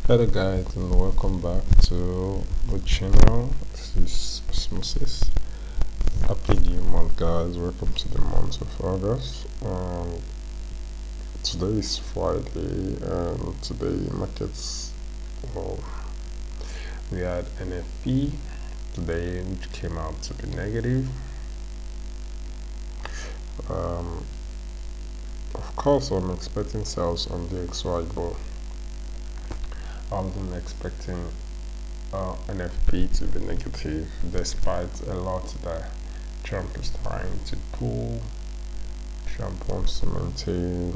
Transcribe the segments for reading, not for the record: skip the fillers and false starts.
Hello guys, and welcome back to the channel. This is Osmosis. Happy new month guys, welcome to the month of August. Today is Friday and today markets, well, we had NFP today which came out to be negative. Of course I'm expecting sales on the XY, but I wasn't expecting NFP to be negative despite a lot that Trump is trying to pull. Trump wants to maintain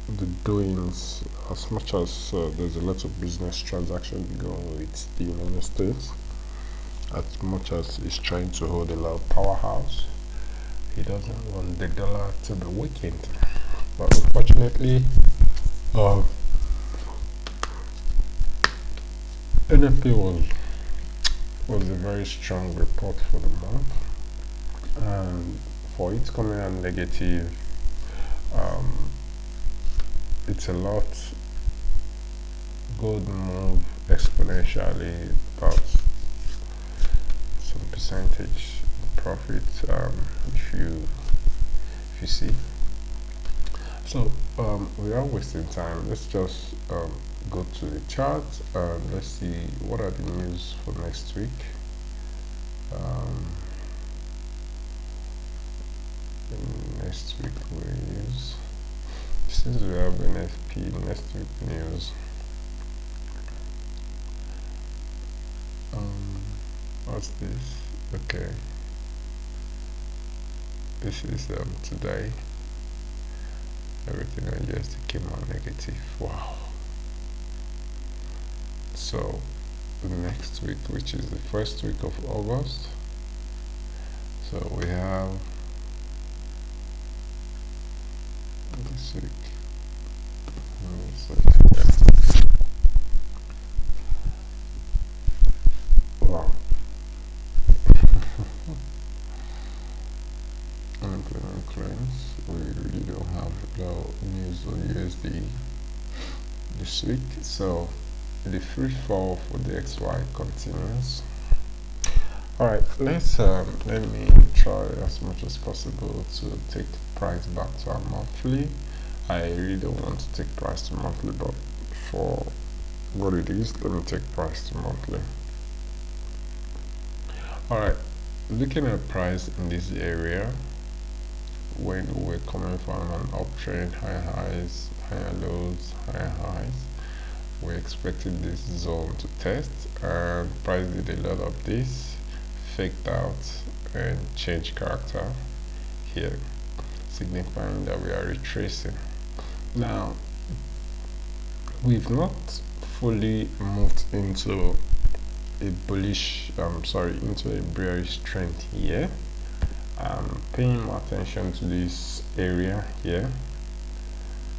the doings as much as there's a lot of business transactions going with the United States. As much as he's trying to hold a lot of powerhouse, he doesn't want the dollar to be weakened. But unfortunately, NFP was a very strong report for the month, and for it coming out negative, it's a lot good move exponentially, about some percentage profit, if you see. So without wasting time, let's just go to the chart and let's see what are the news for next week. Next week news, since we have NFP next week news, what's this? Okay, this is today. Everything on USD came out negative. Wow. So next week, which is the first week of August, so we have this week. Wow. Unemployment claims. We really don't have no news on USD this week, so the free fall for the XY continues. Alright, let me try as much as possible to take price back to our monthly. I really don't want to take price to monthly, but for what it is, let me take price to monthly. Alright, looking at price in this area, when we're coming from an uptrend, higher highs, higher lows, higher highs, we expected this zone to test, and price did a lot of this, faked out and changed character here, signifying that we are retracing. Now we've not fully moved into a bullish into a bearish trend here. I'm paying more attention to this area here,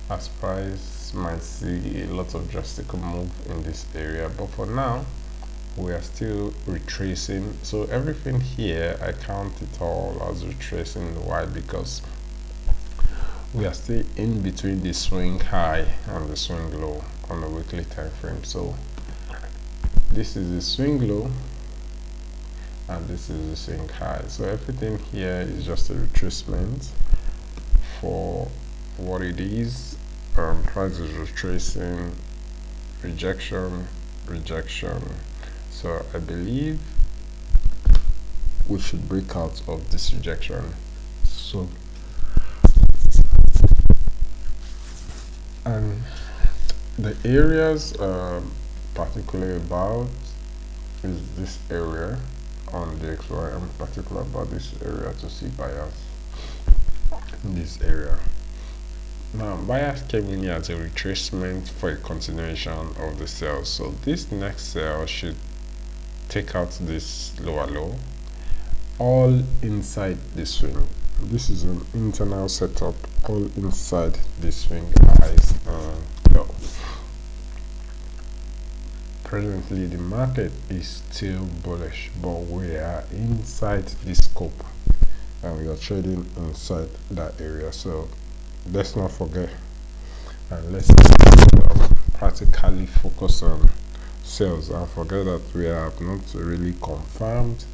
as price might see a lot of drastic move in this area, but for now we are still retracing. So everything here, I count it all as retracing. Why? Because we are still in between the swing high and the swing low on the weekly time frame. So this is the swing low and this is the swing high. So everything here is just a retracement for what it is. Price is retracing, rejection, rejection. So I believe we should break out of this rejection. So, and the areas particularly about is this area on the XY. I'm particular about this area to see buyers in this area. Now buyers came in here as a retracement for a continuation of the sell. So this next sell should take out this lower low, all inside the swing. This is an internal setup, all inside the swing highs and low. Presently the market is still bullish, but we are inside this scope and we are trading inside that area. So let's not forget and let's practically focus on sales and forget that we have not really confirmed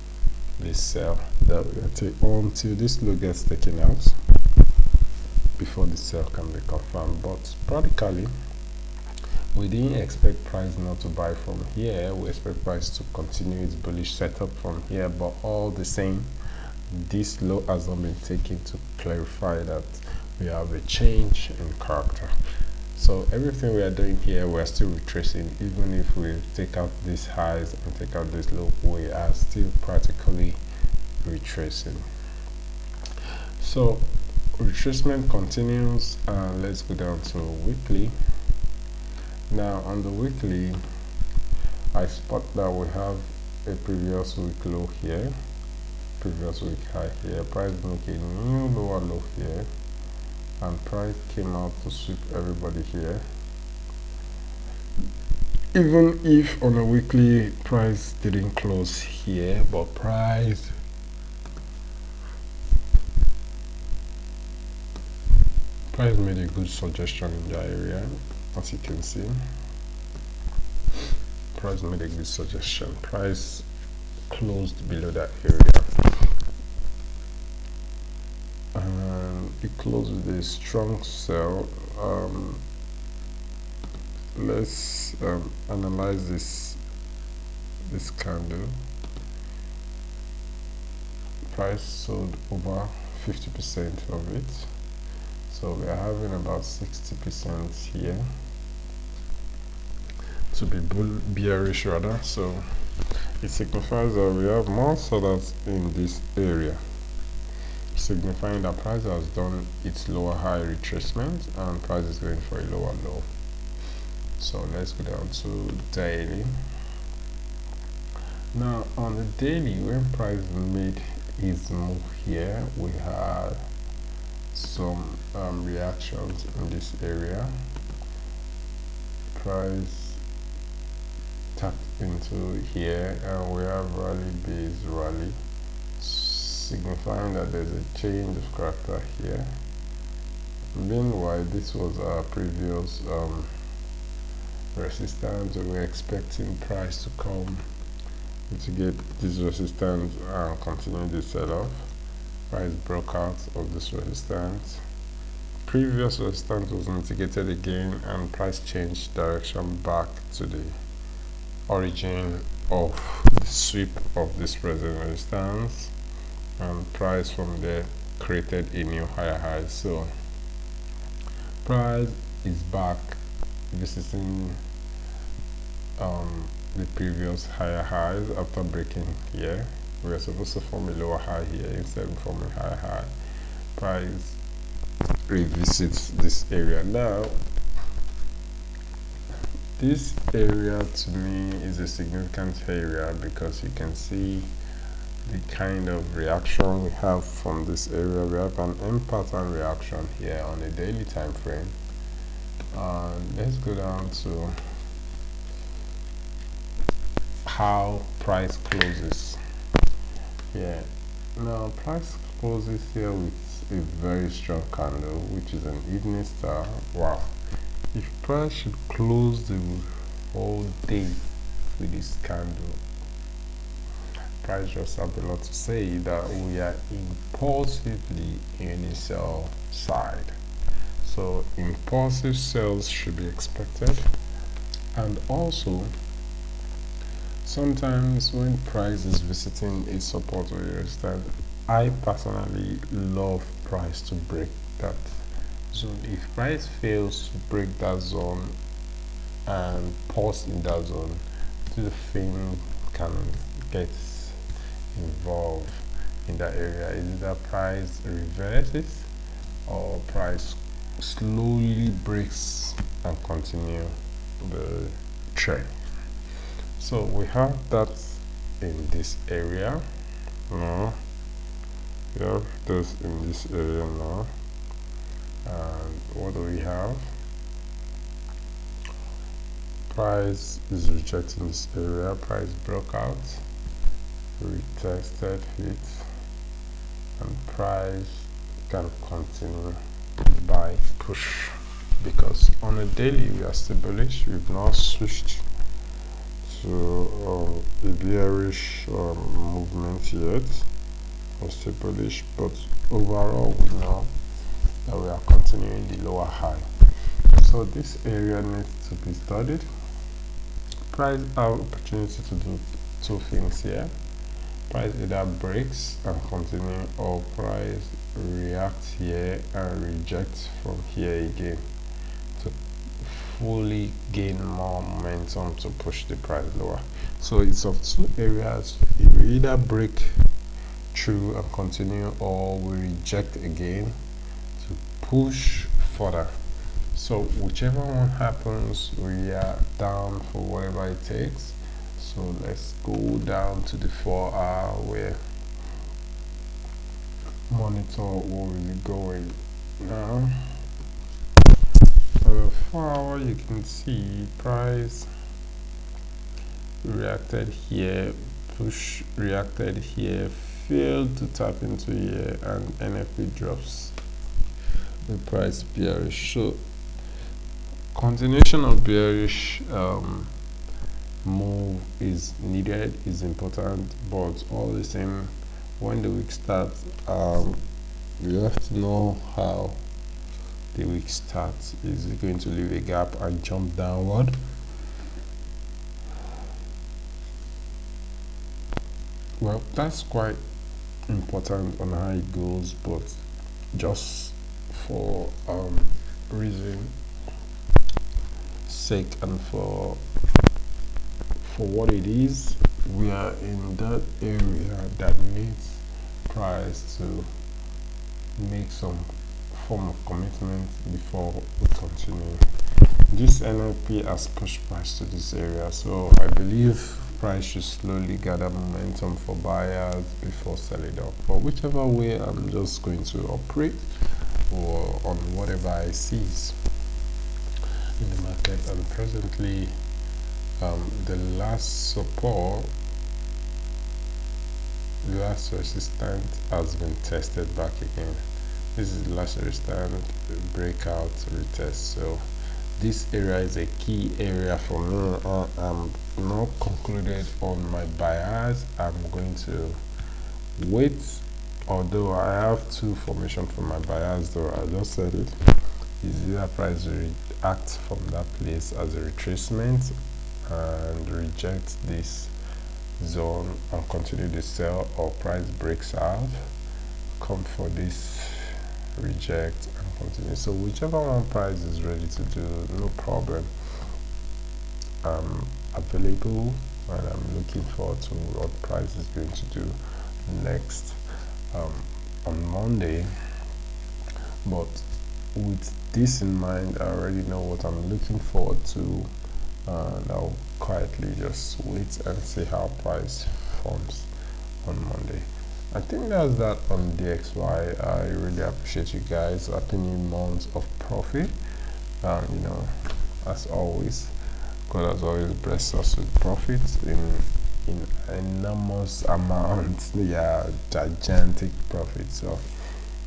this sell that we are taking until this low gets taken out before the sell can be confirmed. But practically we didn't expect price not to buy from here. We expect price to continue its bullish setup from here, but all the same this low has not been taken to clarify that we have a change in character. So everything we are doing here, we are still retracing. Even if we take out these highs and take out this low, we are still practically retracing. So retracement continues, and let's go down to weekly. Now on the weekly, I spot that we have a previous week low here, previous week high here, price making a new lower low here, and price came out to sweep everybody here. Even if on a weekly price didn't close here, but price made a good suggestion in that area. As you can see, price made a good suggestion. Price closed below that area, and it closed with a strong sell. Let's analyze this candle. Price sold over 50% of it, so we are having about 60% here to be bearish rather. So it signifies that we have more sellers in this area, signifying that price has done its lower high retracement and price is going for a lower low. So let's go down to daily. Now on the daily, when price made its move here, we had some reactions in this area. Price tapped into here, and we have rally base rally, signifying that there's a change of character here. Meanwhile, this was our previous resistance. We were expecting price to come to get this resistance and continue the sell-off. Price broke out of this resistance. Previous resistance was mitigated again, and price changed direction back to the origin of the sweep of this present resistance, and price from there created a new higher high. So price is back visiting the previous higher highs after breaking here. We are supposed to form a lower high here, instead of forming a higher high. Price revisits this area. Now this area to me is a significant area because you can see the kind of reaction we have from this area. We have an M pattern reaction here on a daily time frame. Let's go down to how price closes. Yeah, now price closes here with a very strong candle, which is an evening star. Wow, if price should close the whole day with this candle, price just have a lot to say that we are impulsively in a sell side. So impulsive sales should be expected. And also sometimes when price is visiting a support or a resistance, I personally love price to break that zone. If price fails to break that zone and pause in that zone, the thing can get involved in that area. Either price reverses or price slowly breaks and continue the trend. So we have that in this area now. We have this in this area now. And what do we have? Price is rejecting this area. Price broke out, retested it, and price can continue buy push. because on a daily we are still bullish. We've now switched to a bearish movement yet. We're still bullish, but overall we know that we are continuing the lower high. So this area needs to be studied. Price have opportunity to do two things here. Price either breaks and continue, or price reacts here and rejects from here again to fully gain more momentum to push the price lower. So it's of two areas. It will either break through and continue, or we reject again to push further. So whichever one happens, we are down for whatever it takes. So let's go down to the 4-hour where monitor what will be going now. On the 4-hour, you can see price reacted here, push reacted here, failed to tap into here, and NFP drops the price bearish. So continuation of bearish move is needed, is important, but all the same, when the week starts, you have to know how the week starts. Is it going to leave a gap and jump downward? Well, that's quite important on how it goes, but just for reason sake and for what it is, we are in that area that needs price to make some form of commitment before we continue. This NLP has pushed price to this area, so I believe price should slowly gather momentum for buyers before selling up. But whichever way, I'm just going to operate or on whatever I see in the market. And presently, the last support, the last resistance has been tested back again. This is the last resistance, breakout, retest. So this area is a key area for me. I'm not concluded on my buyers. I'm going to wait, although I have two formation for my buyers, though I just said it is either price react from that place as a retracement and reject this zone and continue the sell, or price breaks out, come for this reject and continue. So whichever one price is ready to do, no problem. I'm available and I'm looking forward to what price is going to do next on Monday. But with this in mind, I already know what I'm looking forward to, and I'll quietly just wait and see how price forms on Monday. I think that's that on DXY. I really appreciate you guys. Happy new month of profit. You know, as always, God has always blessed us with profits in enormous amounts. Yeah, gigantic profits. So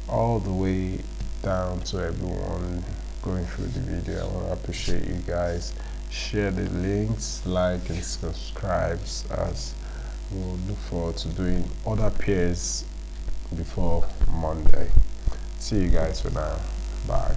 all the way down to everyone going through the video, I want to appreciate you guys. Share the links, like and subscribe, as we'll look forward to doing other pairs before Monday. See you guys for now. Bye.